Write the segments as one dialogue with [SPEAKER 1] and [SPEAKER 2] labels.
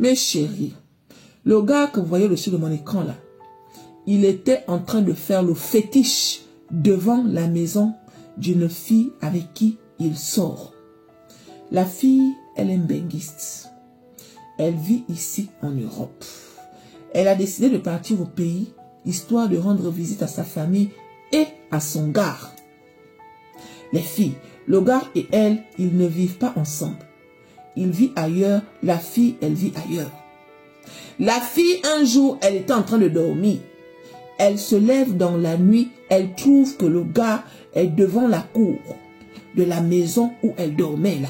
[SPEAKER 1] Mes chéris, le gars que vous voyez au-dessus de mon écran là, il était en train de faire le fétiche devant la maison d'une fille avec qui il sort. La fille, elle est benguiste. Elle vit ici en Europe. Elle a décidé de partir au pays, histoire de rendre visite à sa famille et à son gars. Les filles, le gars et elle, ils ne vivent pas ensemble. Il vit ailleurs, la fille, elle vit ailleurs. La fille, un jour, elle était en train de dormir. Elle se lève dans la nuit, elle trouve que le gars est devant la cour de la maison où elle dormait là.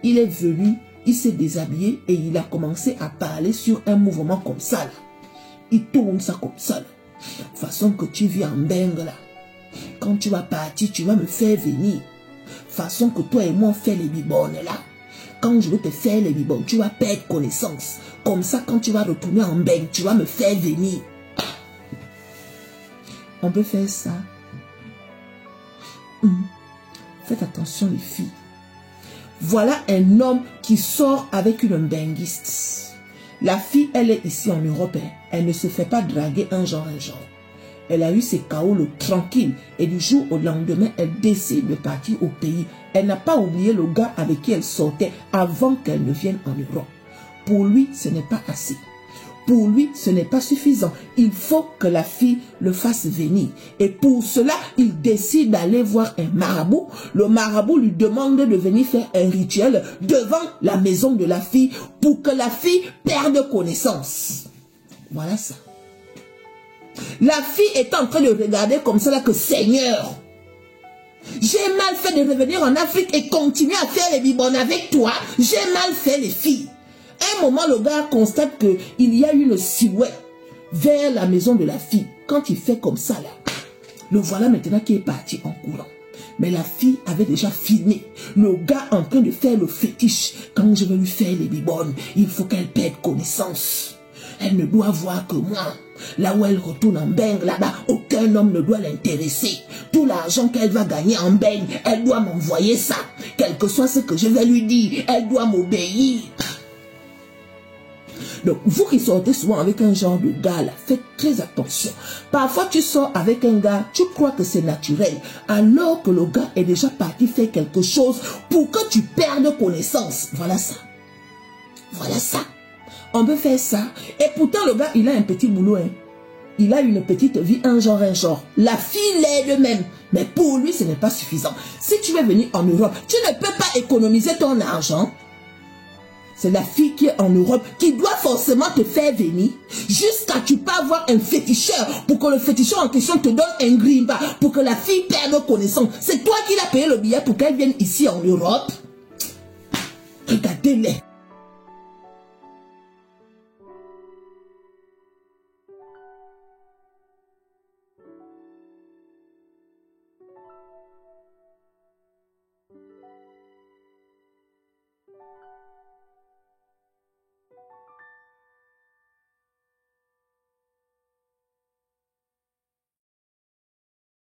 [SPEAKER 1] Il est venu, il s'est déshabillé et il a commencé à parler sur un mouvement comme ça là. Il tourne ça comme ça là. Façon que tu vis en bengue là. Quand tu vas partir, tu vas me faire venir. Façon que toi et moi on fait les bibonnes là. Quand je vais te faire les bibonnes, tu vas perdre connaissance. Comme ça, quand tu vas retourner en bengue, tu vas me faire venir. On peut faire ça. Faites attention les filles. Voilà un homme qui sort avec une benguiste. La fille, elle est ici en Europe. Elle ne se fait pas draguer un genre. Elle a eu ses KO tranquille. Et du jour au lendemain, elle décide de partir au pays. Elle n'a pas oublié le gars avec qui elle sortait avant qu'elle ne vienne en Europe. Pour lui, ce n'est pas assez. Pour lui, ce n'est pas suffisant. Il faut que la fille le fasse venir. Et pour cela, il décide d'aller voir un marabout. Le marabout lui demande de venir faire un rituel devant la maison de la fille pour que la fille perde connaissance. Voilà ça. La fille est en train de regarder comme ça là que Seigneur, j'ai mal fait de revenir en Afrique et continuer à faire les bibonnes avec toi. J'ai mal fait les filles. À un moment, le gars constate qu'il y a une silhouette vers la maison de la fille. Quand il fait comme ça, là, le voilà maintenant qui est parti en courant. Mais la fille avait déjà filmé le gars en train de faire le fétiche. Quand je vais lui faire les bibonnes, il faut qu'elle perde connaissance. Elle ne doit voir que moi. Là où elle retourne en bengue, là-bas, aucun homme ne doit l'intéresser. Tout l'argent qu'elle va gagner en bengue, elle doit m'envoyer ça. Quel que soit ce que je vais lui dire, elle doit m'obéir. Donc, vous qui sortez souvent avec un genre de gars là, faites très attention. Parfois, tu sors avec un gars, tu crois que c'est naturel, alors que le gars est déjà parti faire quelque chose pour que tu perdes connaissance. Voilà ça. Voilà ça. On peut faire ça. Et pourtant, le gars, il a un petit boulot. Hein. Il a une petite vie, un genre. La fille l'est de même. Mais pour lui, ce n'est pas suffisant. Si tu veux venir en Europe, tu ne peux pas économiser ton argent. C'est la fille qui est en Europe qui doit forcément te faire venir jusqu'à tu peux avoir un féticheur pour que le féticheur en question te donne un grimba pour que la fille perde connaissance. C'est toi qui l'as payé le billet pour qu'elle vienne ici en Europe. Regardez-les.